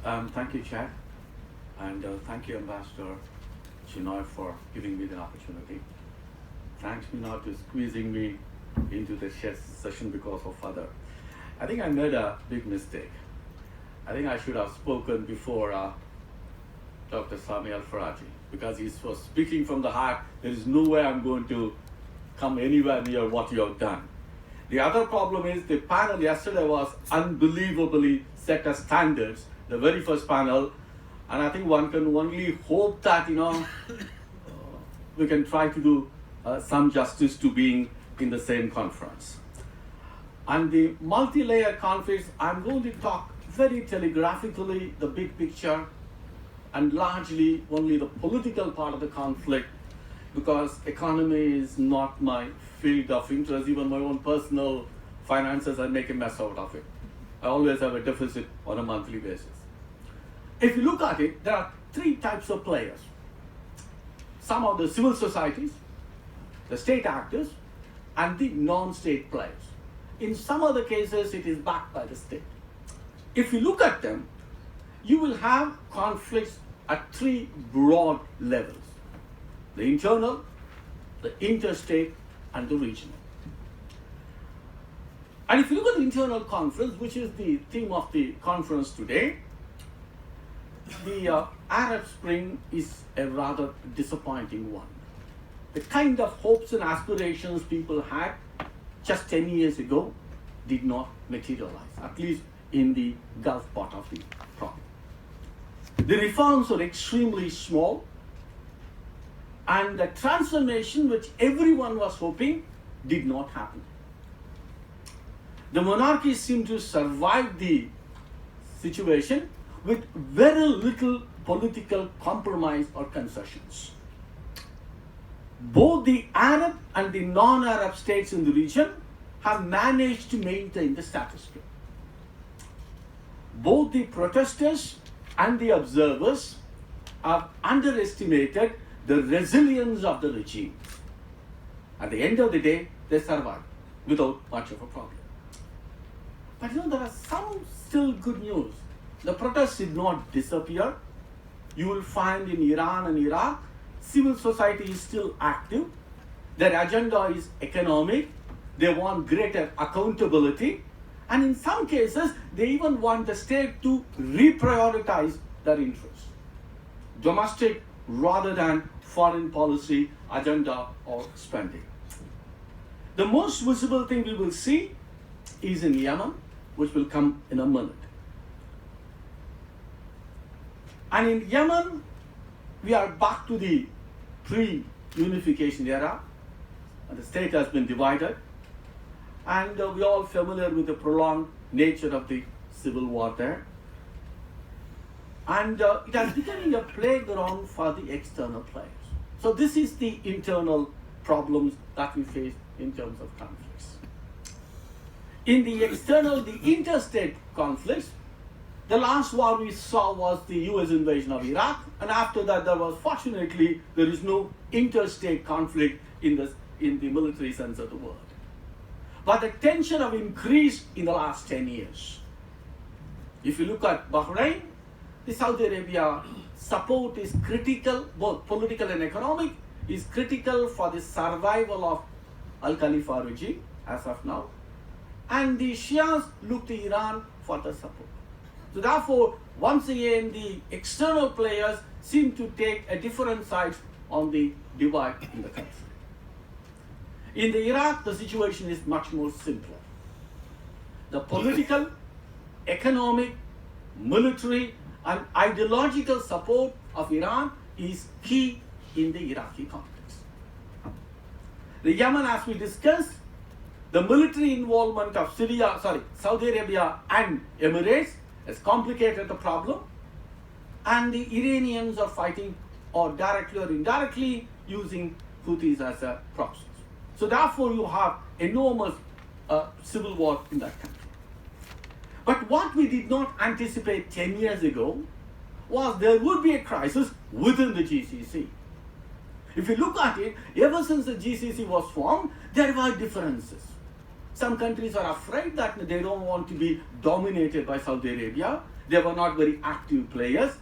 Thank you, Chad, and thank you, Ambassador Chinoy, for giving me the opportunity. Thanks me not to squeezing me into the session because of other. I think I made a big mistake. I think I should have spoken before Dr. Sami Al-Faraji, because he was speaking from the heart. There is no way I'm going to come anywhere near what you have done. The other problem is the panel yesterday was unbelievably set as standards, the very first panel, and I think one can only hope that, we can try to do some justice to being in the same conference. And the multi-layer conflicts, I'm going to talk very telegraphically the big picture and largely only the political part of the conflict, because economy is not my field of interest. Even my own personal finances, I make a mess out of it. I always have a deficit on a monthly basis. If you look at it, there are three types of players. Some of the civil societies, the state actors, and the non-state players. In some of the cases, it is backed by the state. If you look at them, you will have conflicts at three broad levels: the internal, the interstate, and the regional. And if you look at the internal conflicts, which is the theme of the conference today, the Arab Spring is a rather disappointing one. The kind of hopes and aspirations people had just 10 years ago did not materialize, at least in the Gulf part of the problem. The reforms were extremely small, and the transformation which everyone was hoping did not happen. The monarchies seemed to survive the situation with very little political compromise or concessions. Both the Arab and the non-Arab states in the region have managed to maintain the status quo. Both the protesters and the observers have underestimated the resilience of the regime. At the end of the day, they survived without much of a problem. But there are some still good news. The protests did not disappear. You will find in Iran and Iraq, civil society is still active. Their agenda is economic. They want greater accountability. And in some cases, they even want the state to reprioritize their interests. Domestic rather than foreign policy agenda or spending. The most visible thing we will see is in Yemen, which will come in a minute. And in Yemen, we are back to the pre-unification era, and the state has been divided, and we're all familiar with the prolonged nature of the civil war there. And it has become a playground for the external players. So this is the internal problems that we face in terms of conflicts. In the external, the interstate conflicts, the last war we saw was the US invasion of Iraq, and after that fortunately, there is no interstate conflict in the military sense of the word. But the tension have increased in the last 10 years. If you look at Bahrain, the Saudi Arabia support is critical, both political and economic, is critical for the survival of Al Khalifa regime as of now. And the Shias look to Iran for the support. So therefore, once again, the external players seem to take a different side on the divide in the country. In the Iraq, the situation is much more simpler. The political, economic, military, and ideological support of Iran is key in the Iraqi context. The Yemen, as we discussed, the military involvement of Saudi Arabia and Emirates has complicated the problem, and the Iranians are fighting or directly or indirectly using Houthis as a proxy. So therefore you have enormous civil war in that country. But what we did not anticipate 10 years ago was there would be a crisis within the GCC. If you look at it, ever since the GCC was formed, there were differences. Some countries are afraid that they don't want to be dominated by Saudi Arabia. They were not very active players.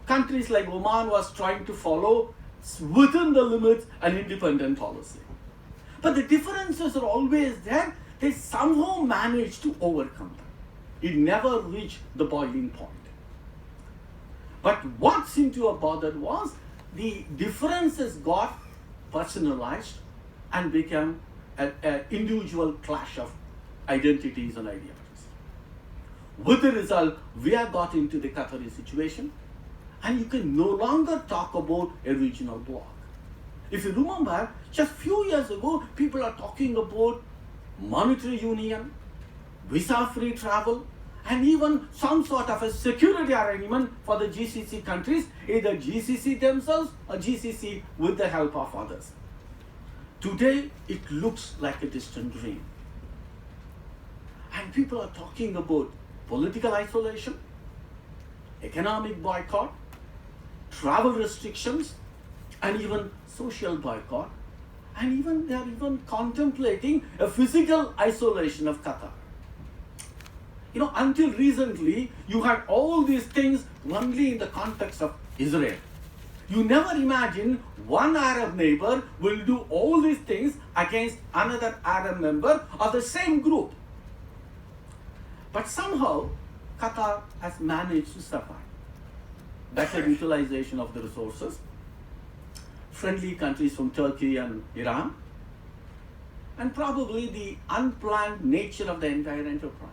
Countries like Oman was trying to follow within the limits an independent policy. But the differences are always there. They somehow managed to overcome them. It never reached the boiling point. But what seemed to have bothered was the differences got personalized and became an individual clash of identities and ideologies. With the result, we have got into the Qatari situation, and you can no longer talk about a regional bloc. If you remember, just few years ago, people are talking about monetary union, visa-free travel, and even some sort of a security arrangement for the GCC countries, either GCC themselves or GCC with the help of others. Today, it looks like a distant dream. And people are talking about political isolation, economic boycott, travel restrictions, and even social boycott. And even they are even contemplating a physical isolation of Qatar. You know, until recently, you had all these things only in the context of Israel. You never imagine one Arab neighbor will do all these things against another Arab member of the same group. But somehow, Qatar has managed to survive. Better utilization of the resources, friendly countries from Turkey and Iran, and probably the unplanned nature of the entire enterprise.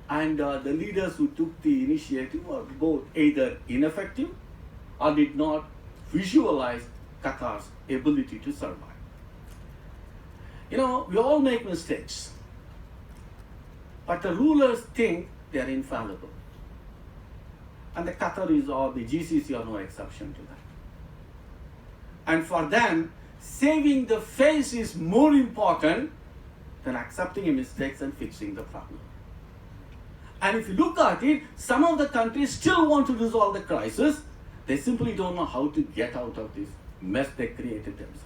And the leaders who took the initiative were both either ineffective or did not visualize Qatar's ability to survive. You know, we all make mistakes, but the rulers think they are infallible. And the Qataris or the GCC are no exception to that. And for them, saving the face is more important than accepting a mistake and fixing the problem. And if you look at it, some of the countries still want to resolve the crisis. They simply don't know how to get out of this mess they created themselves.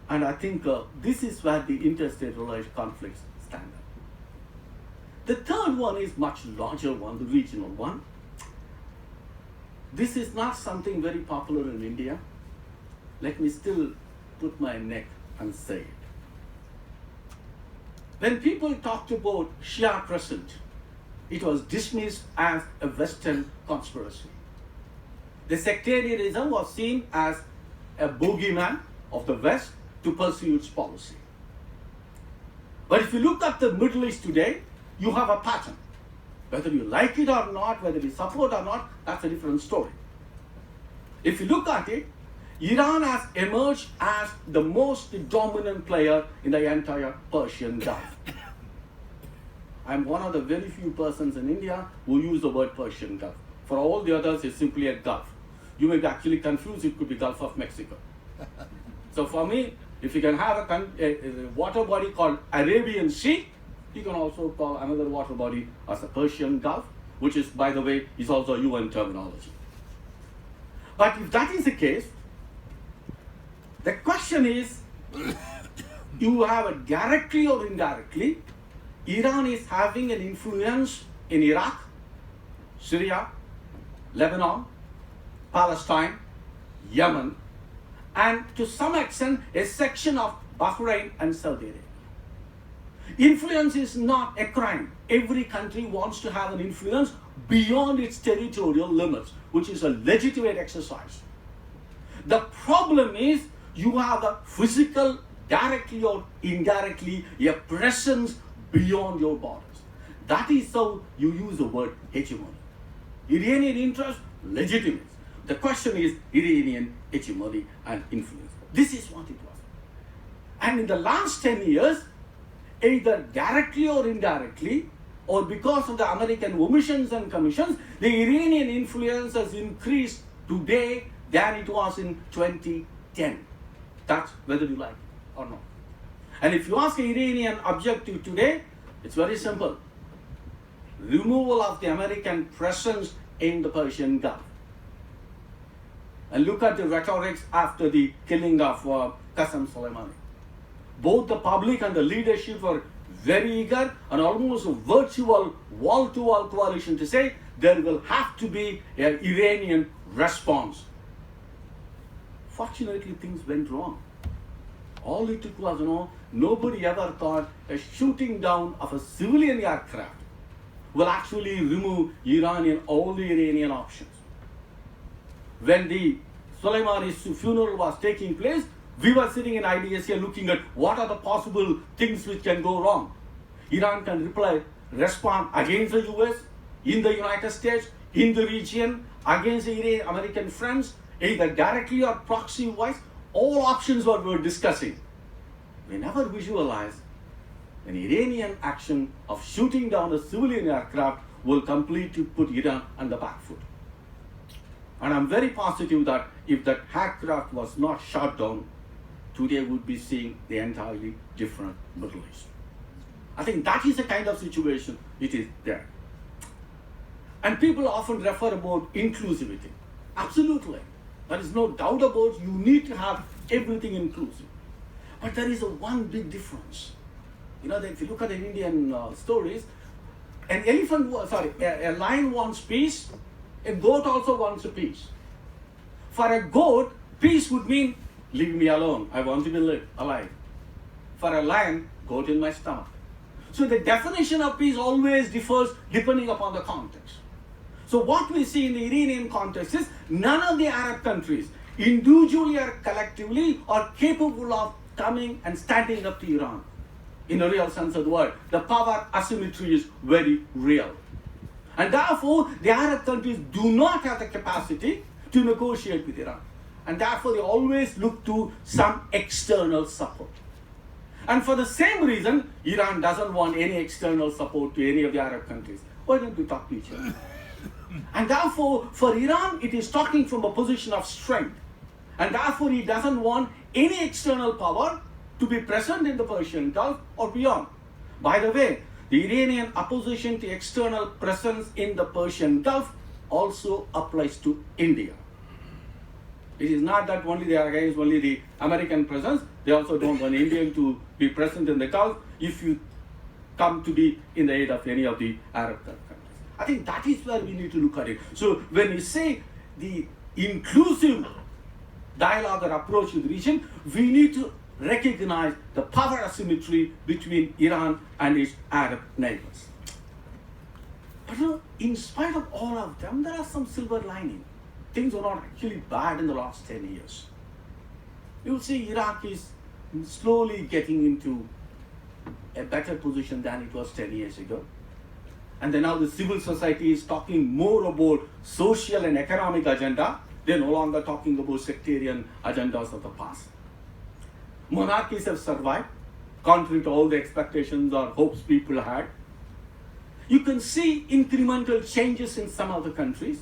And I think this is where the interstate related conflicts stand up. The third one is much larger one, the regional one. This is not something very popular in India. Let me still put my neck and say it. When people talked about Shia Crescent, it was dismissed as a Western conspiracy. The sectarianism was seen as a bogeyman of the West to pursue its policy. But if you look at the Middle East today, you have a pattern. Whether you like it or not, whether you support or not, that's a different story. If you look at it, Iran has emerged as the most dominant player in the entire Persian Gulf. I'm one of the very few persons in India who use the word Persian Gulf. For all the others, it's simply a Gulf. You may be actually confused, it could be Gulf of Mexico. So for me, if you can have a water body called Arabian Sea, you can also call another water body as the Persian Gulf, which is, by the way, is also UN terminology. But if that is the case, the question is, you have it directly or indirectly, Iran is having an influence in Iraq, Syria, Lebanon, Palestine, Yemen, and to some extent a section of Bahrain and Saudi Arabia. Influence is not a crime. Every country wants to have an influence beyond its territorial limits, which is a legitimate exercise. The problem is you have a physical, directly or indirectly, a presence beyond your borders. That is how you use the word hegemony. Iranian interest, legitimate. The question is Iranian hegemony and influence. This is what it was. And in the last 10 years, either directly or indirectly, or because of the American omissions and commissions, the Iranian influence has increased today than it was in 2010. That's whether you like it or not. And if you ask an Iranian objective today, it's very simple. Removal of the American presence in the Persian Gulf. And look at the rhetorics after the killing of Qasem Soleimani. Both the public and the leadership were very eager and almost a virtual wall-to-wall coalition to say there will have to be an Iranian response. Fortunately, things went wrong. All it took was, nobody ever thought a shooting down of a civilian aircraft will actually remove all the Iranian options. When the Soleimani's funeral was taking place, we were sitting in IDSA looking at what are the possible things which can go wrong. Iran can respond against the US, in the United States, in the region, against the American friends, either directly or proxy-wise. All options we were discussing. We never visualized an Iranian action of shooting down a civilian aircraft will completely put Iran on the back foot. And I'm very positive that if that aircraft was not shot down, today we'd be seeing the entirely different Middle East. I think that is the kind of situation it is there. And people often refer about inclusivity. Absolutely. There is no doubt about you need to have everything inclusive. But there is one big difference. If you look at the Indian stories, a lion wants peace, a goat also wants a peace. For a goat, peace would mean, leave me alone, I want to be alive. For a lion, goat in my stomach. So the definition of peace always differs depending upon the context. So what we see in the Iranian context is none of the Arab countries, individually or collectively, are capable of coming and standing up to Iran. In a real sense of the word, the power asymmetry is very real. And therefore, the Arab countries do not have the capacity to negotiate with Iran. And therefore, they always look to some external support. And for the same reason, Iran doesn't want any external support to any of the Arab countries. Why don't we talk to each other? And therefore, for Iran, it is talking from a position of strength. And therefore, it doesn't want any external power to be present in the Persian Gulf or beyond. By the way, the Iranian opposition to external presence in the Persian Gulf also applies to India. It is not that only they are against only the American presence, they also don't want India to be present in the Gulf if you come to be in the aid of any of the Arab countries. I think that is where we need to look at it. So when we say the inclusive dialogue or approach to the region, we need to recognize the power asymmetry between Iran and its Arab neighbors. But in spite of all of them, there are some silver lining. Things are not actually bad in the last 10 years. You will see Iraq is slowly getting into a better position than it was 10 years ago. And then now the civil society is talking more about social and economic agenda. They're no longer talking about sectarian agendas of the past. Monarchies have survived, contrary to all the expectations or hopes people had. You can see incremental changes in some of the countries.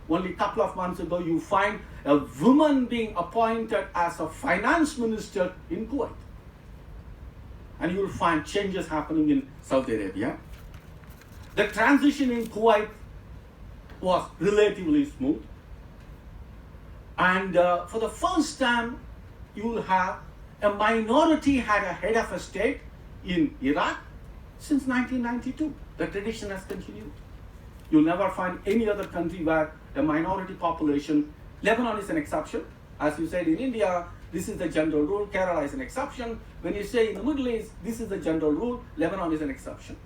Only a couple of months ago, you find a woman being appointed as a finance minister in Kuwait. And you will find changes happening in Saudi Arabia. The transition in Kuwait was relatively smooth. And for the first time, you will have a minority had a head of a state in Iraq since 1992. The tradition has continued. You'll never find any other country where a minority population, Lebanon is an exception. As you said in India, this is the general rule, Kerala is an exception. When you say in the Middle East, this is the general rule, Lebanon is an exception.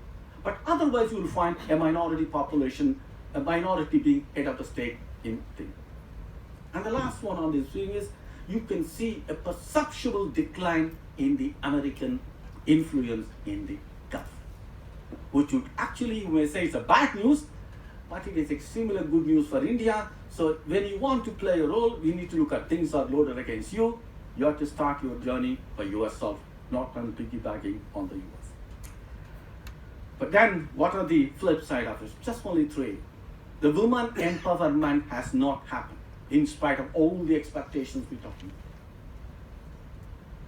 But otherwise you will find a minority population, a minority being head of the state in thing. And the last one on this thing is, you can see a perceptible decline in the American influence in the Gulf, which would actually, you may say it's a bad news, but it is extremely good news for India. So when you want to play a role, we need to look at things are loaded against you. You have to start your journey by yourself, not on piggybacking on the US. But then, what are the flip side of it? Just only three. The women empowerment has not happened, in spite of all the expectations we're talking about.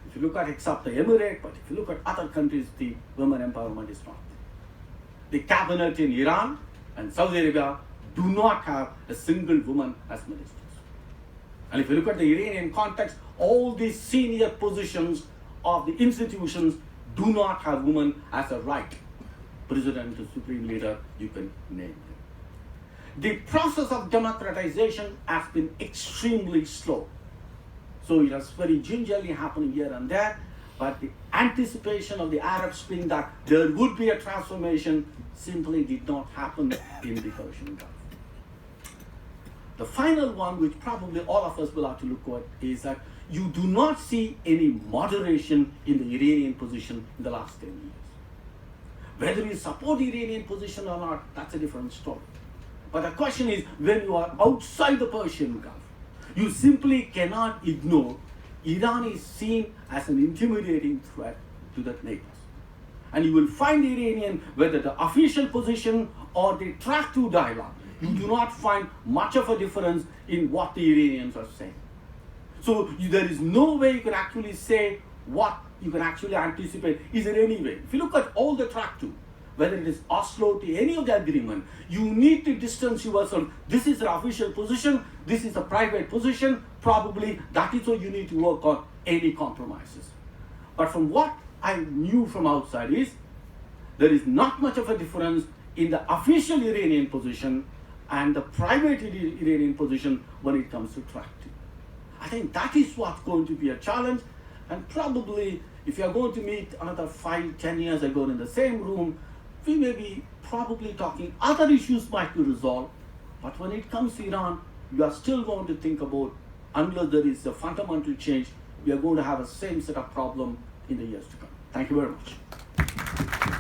If you look at except the Emirates, but if you look at other countries, the women empowerment is not there. The cabinet in Iran and Saudi Arabia do not have a single woman as ministers. And if you look at the Iranian context, all these senior positions of the institutions do not have women as a right president, supreme leader, you can name them. The process of democratization has been extremely slow. So it was very gingerly happening here and there, but the anticipation of the Arab Spring that there would be a transformation simply did not happen in the Persian Gulf. The final one, which probably all of us will have to look at, is that you do not see any moderation in the Iranian position in the last 10 years. Whether you support the Iranian position or not, that's a different story. But the question is, when you are outside the Persian Gulf, you simply cannot ignore Iran is seen as an intimidating threat to the neighbors. And you will find the Iranian, whether the official position or the track to dialogue, you do not find much of a difference in what the Iranians are saying. So there is no way you can actually say what you can actually anticipate. Is there any way? If you look at all the track to, whether it is Oslo to any of the agreement, you need to distance yourself. This is the official position, this is the private position, probably that is what you need to work on any compromises. But from what I knew from outside is, there is not much of a difference in the official Iranian position and the private Iranian position when it comes to track to. I think that is what's going to be a challenge, and probably if you are going to meet another 5-10 years ago in the same room, we may be probably talking other issues might be resolved, but when it comes to Iran, you are still going to think about, unless there is a fundamental change, we are going to have a same set of problem in the years to come. Thank you very much.